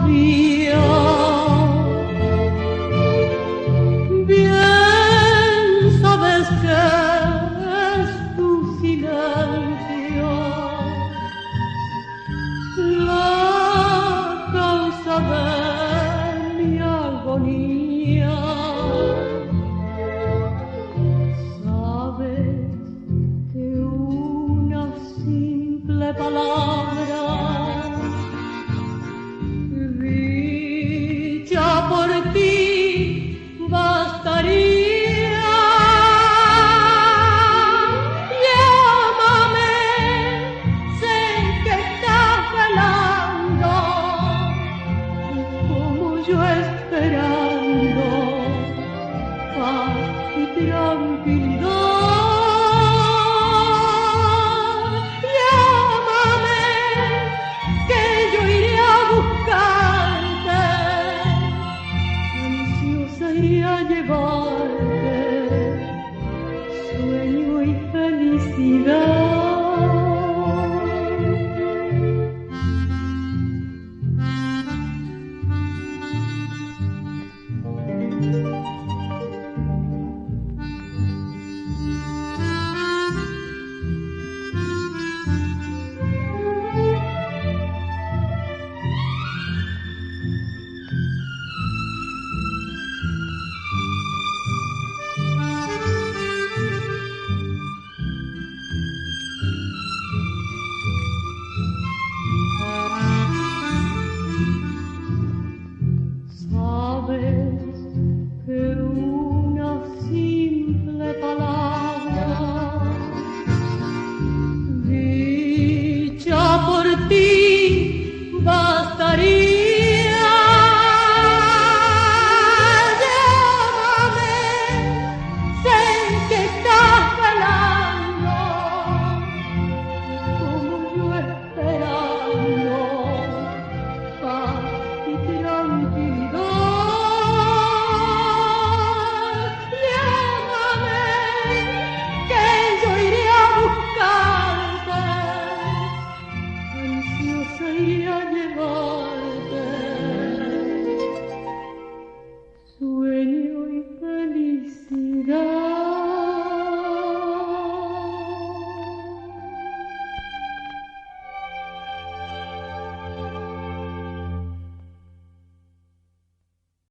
todavía. Bien sabes que es tu silencio la causa de mi agonía. Sabes que una simple palabra dicha por ti bastaría. Llámame, sé que estás velando, como yo esperando paz y tranquilidad. Llámame, que yo iré a buscarte, ansiosa iré a llevarte sueño y felicidad. Sabes que una simple palabra dicha por ti bastaría. Llámame, sé que estás velando, como yo esperando paz y tranquilidad. Llámame, que yo iré a buscarte, ansiosa iré a llevarte sueño y felicidad.